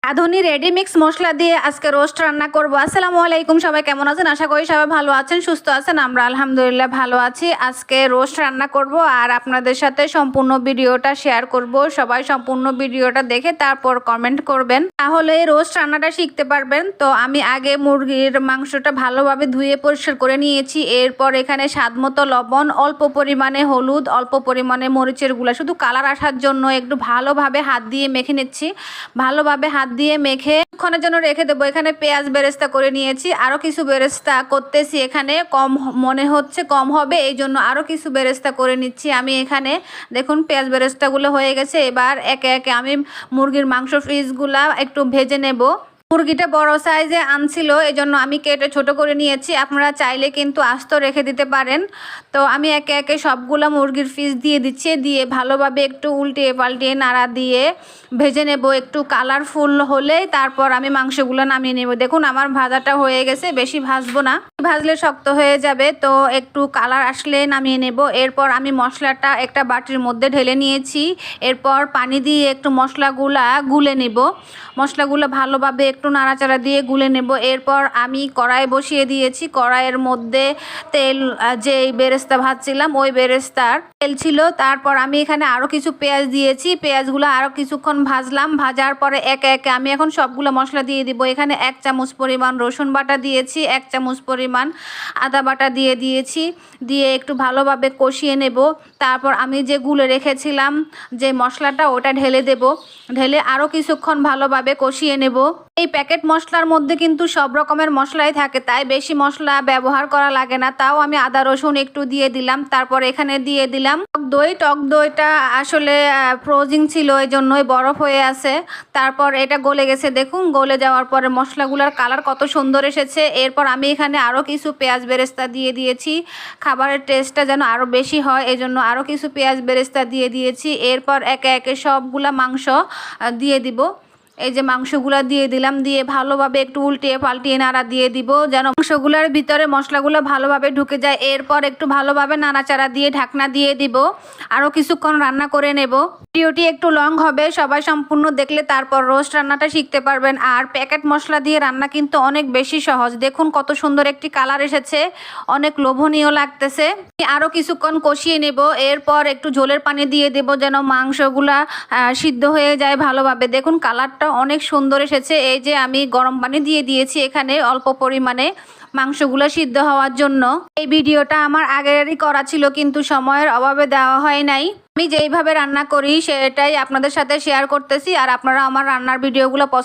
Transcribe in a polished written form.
রাঁধুনি ready mix মশলা দিয়ে আজকে রোস্ট রান্না করব। আসসালামু আলাইকুম, সবাই কেমন আছেন? আশা করি সবাই ভালো আছেন, সুস্থ আছেন। আমরা আলহামদুলিল্লাহ ভালো আছি। আজকে রোস্ট রান্না করব আর আপনাদের সাথে সম্পূর্ণ ভিডিওটা শেয়ার করব। সবাই সম্পূর্ণ ভিডিওটা দেখে তারপর কমেন্ট করবেন, তাহলে রোস্ট রান্নাটা শিখতে পারবেন। তো আমি আগে মুরগির মাংসটা ভালোভাবে ধুয়ে পরিষ্কার করে নিয়েছি। এরপর এখানে স্বাদমতো লবণ, অল্প পরিমাণে হলুদ, অল্প পরিমাণে মরিচের গুঁড়া, শুধু কালার আসার জন্য একটু ভালোভাবে হাত দিয়ে মেখে নিচ্ছি। ভালোভাবে হাত দিয়ে মেখে ক্ষণের জন্য রেখে দেবো। এখানে পেঁয়াজ বেরেস্তা করে নিয়েছি, আরও কিছু বেরেস্তা করতেছি। এখানে কম মনে হচ্ছে কম হবে, এই জন্য আরও কিছু বেরেস্তা করে নিচ্ছি আমি। এখানে দেখুন পেঁয়াজ বেরেস্তাগুলো হয়ে গেছে। এবার একে একে আমি মুরগির মাংস পিসগুলা একটু ভেজে নেব। মুরগিটা বড় সাইজে আনছিল, এজন্য আমি কেটে ছোট করে নিয়েছি। আপনারা চাইলে কিন্তু আস্ত রেখে দিতে পারেন। তো আমি একে একে সবগুলো মুরগির পিস দিয়ে দিচ্ছি, দিয়ে ভালোভাবে একটু উল্টিয়ে পাল্টিয়ে নাড়া দিয়ে ভেজে নেব। একটু কালারফুল হলে তারপর আমি মাংসগুলো নামিয়ে নেব। দেখুন আমার ভাজাটা হয়ে গেছে, বেশি ভাজবো না, ভাজলে শক্ত হয়ে যাবে। তো একটু কালার আসলে নামিয়ে নেব। এরপর আমি মশলাটা একটা বাটির মধ্যে ঢেলে নিয়েছি। এরপর পানি দিয়ে একটু মশলাগুলা গুলে নেব। মশলাগুলো ভালোভাবে একটু নাড়াচাড়া দিয়ে গুলে নেব। এরপর আমি কড়াই বসিয়ে দিয়েছি। কড়াইয়ের মধ্যে তেল, যে বেরেস্তা ভাজছিলাম ওই বেরেস্তার তেল ছিল। তারপর আমি এখানে আরও কিছু পেঁয়াজ দিয়েছি। পেঁয়াজগুলো আরও কিছুক্ষণ ভাজলাম। ভাজার পরে একে একে আমি এখন সবগুলো মশলা দিয়ে দিব। এখানে 1 চামচ পরিমাণ রসুন বাটা দিয়েছি, 1 চামচ পরিমাণ আদা বাটা দিয়ে দিয়েছি। দিয়ে একটু ভালোভাবে কষিয়ে নেব। তারপর আমি যে গুলে রেখেছিলাম যে মশলাটা, ওটা ঢেলে দেব। ঢেলে আরও কিছুক্ষণ ভালোভাবে কষিয়ে নেব। এই প্যাকেট মশলার মধ্যে কিন্তু সব রকমের মশলাই থাকে, তাই বেশি মশলা ব্যবহার করা লাগে না। তাও আমি আদা রসুন একটু দিয়ে দিলাম। তারপর এখানে দিয়ে দিলাম টক দই। টক দইটা আসলে ফ্রোজিং ছিল, এই জন্যই বরফ হয়ে আছে। তারপর এটা গলে গেছে, দেখুন গলে যাওয়ার পরে মশলাগুলোর কালার কত সুন্দর এসেছে। এরপর আমি এখানে আরও কিছু পেঁয়াজ বেরেস্তা দিয়ে দিয়েছি, খাবারের টেস্টটা যেন আরও বেশি হয়, এই জন্য আরও কিছু পেঁয়াজ বেরেস্তা দিয়ে দিয়েছি। এরপর একে একে সবগুলা মাংস দিয়ে দিব। এই যে মাংসগুলো দিয়ে দিলাম, দিয়ে ভালোভাবে একটু উল্টিয়ে পাল্টিয়ে নাড়া দিয়ে দিব, যেন মাংসগুলোর ভিতরে মশলাগুলো ভালোভাবে ঢুকে যায়। এরপর একটু ভালোভাবে নাড়াচাড়া দিয়ে ঢাকনা দিয়ে দিব। আরও কিছুক্ষণ রান্না করে নেব। ভিডিওটি একটু লং হবে, সবাই সম্পূর্ণ দেখলে তারপর রোস্ট রান্নাটা শিখতে পারবেন। আর প্যাকেট মশলা দিয়ে রান্না কিন্তু অনেক বেশি সহজ। দেখুন কত সুন্দর একটি কালার এসেছে, অনেক লোভনীয় লাগতেছে। আরও কিছুক্ষণ কষিয়ে নেব। এরপর একটু ঝোলের পানি দিয়ে দেব, যেন মাংসগুলা সিদ্ধ হয়ে যায় ভালোভাবে। দেখুন কালারটা অনেক সুন্দর এসেছে। এই যে আমি গরম পানি দিয়ে দিয়েছি এখানে অল্প পরিমাণে, মাংসগুলো সিদ্ধ হওয়ার জন্য। এই ভিডিওটা আমার আগেরই করা ছিল, কিন্তু সময়ের অভাবে দেওয়া হয় নাই। আমি যেইভাবে রান্না করি সেটাই আপনাদের সাথে শেয়ার করতেছি। আর আপনারা আমার রান্নার ভিডিওগুলো